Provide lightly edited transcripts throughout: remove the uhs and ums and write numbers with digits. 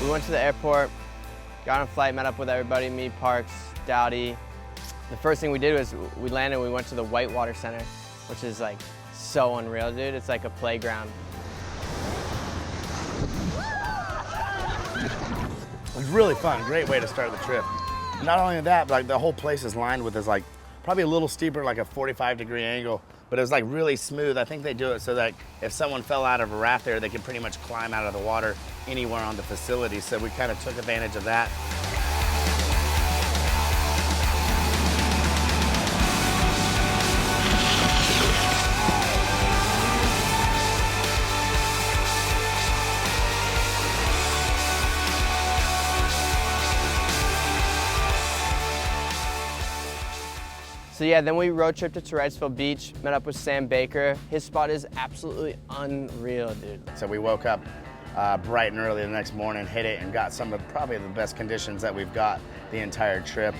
We went to the airport, got on a flight, met up with everybody, me, Parks, Dowdy. The first thing we did was we landed, we went to the Whitewater Center, which is like so unreal, dude. It's like a playground. It was really fun, great way to start the trip. Not only that, but like the whole place is lined with this like, probably a little steeper, like a 45-degree angle, but it was like really smooth. I think they do it so that if someone fell out of a raft there, they could pretty much climb out of the water anywhere on the facility. So we kind of took advantage of that. So yeah, then we road tripped to Wrightsville Beach, met up with Sam Baker. His spot is absolutely unreal, dude. So we woke up bright and early the next morning, hit it, and got some of probably the best conditions that we've got the entire trip.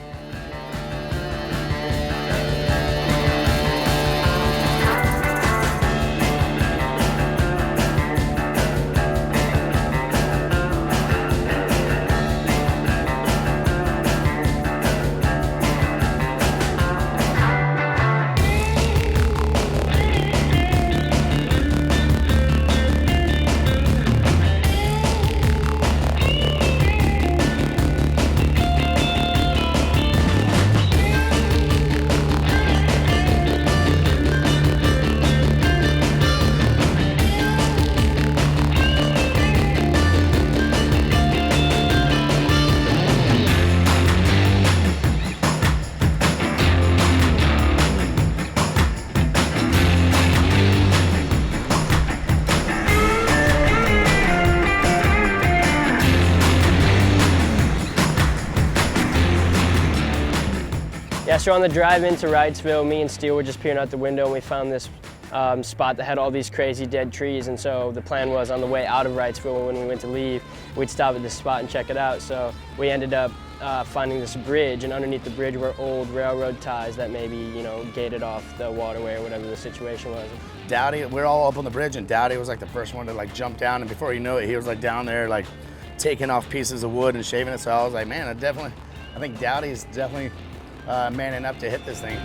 Yeah, so on the drive into Wrightsville, me and Steel were just peering out the window and we found this spot that had all these crazy dead trees, and so the plan was on the way out of Wrightsville when we went to leave, we'd stop at this spot and check it out. So we ended up finding this bridge, and underneath the bridge were old railroad ties that maybe, you know, gated off the waterway or whatever the situation was. Dowdy, we were all up on the bridge, and Dowdy was like the first one to like jump down, and before you know it, he was like down there like taking off pieces of wood and shaving it. So I was like, man, I think Dowdy's definitely man enough to hit this thing.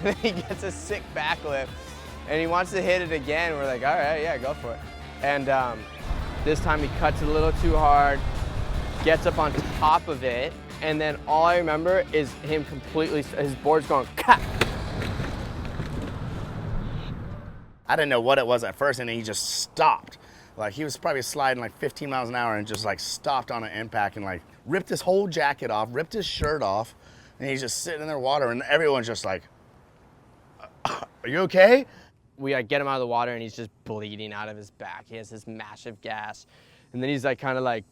Then he gets a sick backflip and he wants to hit it again. We're like, all right, yeah, go for it. And this time he cuts it a little too hard, gets up on top of it, and then all I remember is him completely, his board's going, cut. I didn't know what it was at first, and then he just stopped. Like he was probably sliding like 15 miles an hour and just like stopped on an impact and like ripped his whole jacket off, ripped his shirt off, and he's just sitting in there water, and everyone's just like, are you okay? We get him out of the water and he's just bleeding out of his back. He has this massive gash. And then he's like kind of like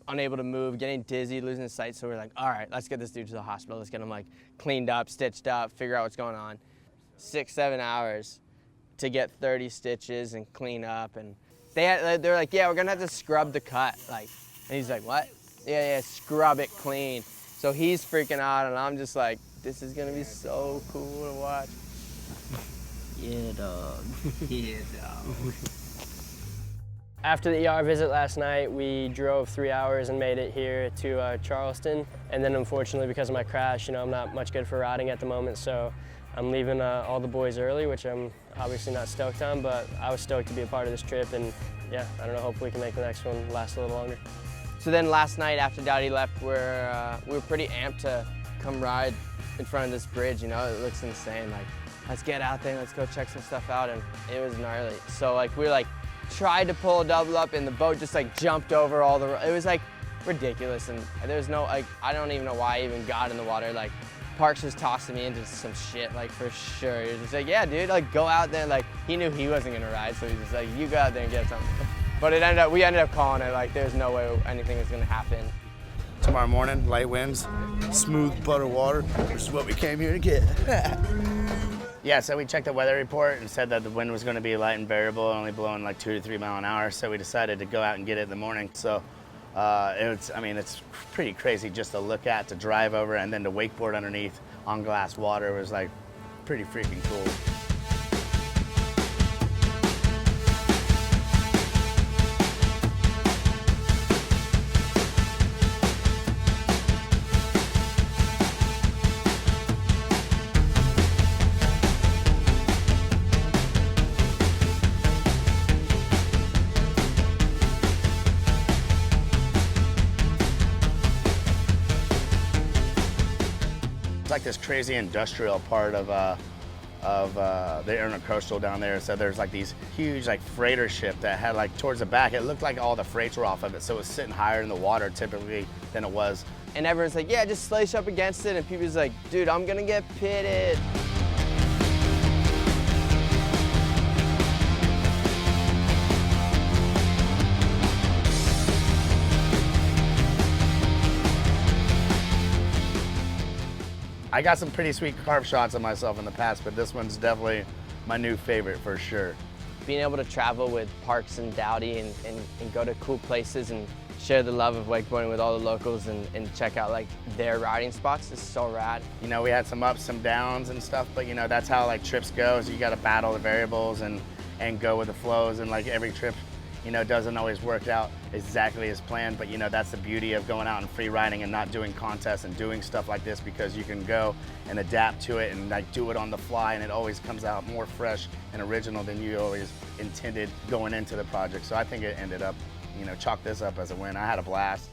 unable to move, getting dizzy, losing his sight. So we're like, all right, let's get this dude to the hospital. Let's get him like cleaned up, stitched up, figure out what's going on. 6-7 hours to get 30 stitches and clean up. And they're like, yeah, we're gonna have to scrub the cut. Like, and he's like, what? Yeah, scrub it clean. So he's freaking out and I'm just like, this is gonna be so cool to watch. Yeah, dog. Yeah, dog. After the ER visit last night, we drove 3 hours and made it here to Charleston. And then unfortunately, because of my crash, you know, I'm not much good for riding at the moment, so I'm leaving all the boys early, which I'm obviously not stoked on, but I was stoked to be a part of this trip, and yeah, I don't know, hopefully we can make the next one last a little longer. So then last night after Dowdy left, we were pretty amped to come ride in front of this bridge, you know, it looks insane. Like, let's get out there, let's go check some stuff out, and it was gnarly. So like, we like tried to pull a double up and the boat just like jumped over all the, it was like ridiculous, and there was no, like, I don't even know why I even got in the water. Like, Parks was tossing me into some shit, like, for sure. He was just like, yeah, dude, like, go out there. Like, he knew he wasn't gonna ride, so he was just like, you go out there and get something. But we ended up calling it, like, there's no way anything was gonna happen. Tomorrow morning, light winds, smooth butter water, which is what we came here to get. Yeah, so we checked the weather report and said that the wind was going to be light and variable, only blowing like 2 to 3 miles an hour. So we decided to go out and get it in the morning. So it's pretty crazy just to look at, to drive over, and then to wakeboard underneath on glass water was like pretty freaking cool. It's like this crazy industrial part of the intercoastal down there. So there's like these huge like freighter ship that had like towards the back, it looked like all the freights were off of it. So it was sitting higher in the water typically than it was. And everyone's like, yeah, just slice up against it. And people's like, dude, I'm gonna get pitted. I got some pretty sweet carve shots of myself in the past, but this one's definitely my new favorite for sure. Being able to travel with Parks and Dowdy and go to cool places and share the love of wakeboarding with all the locals and check out like their riding spots is so rad. You know, we had some ups, some downs and stuff, but you know, that's how like trips go. So you got to battle the variables and go with the flows, and like every trip, you know, doesn't always work out exactly as planned, but you know, that's the beauty of going out and free riding and not doing contests and doing stuff like this, because you can go and adapt to it and like do it on the fly, and it always comes out more fresh and original than you always intended going into the project. So I think it ended up, you know, chalk this up as a win. I had a blast.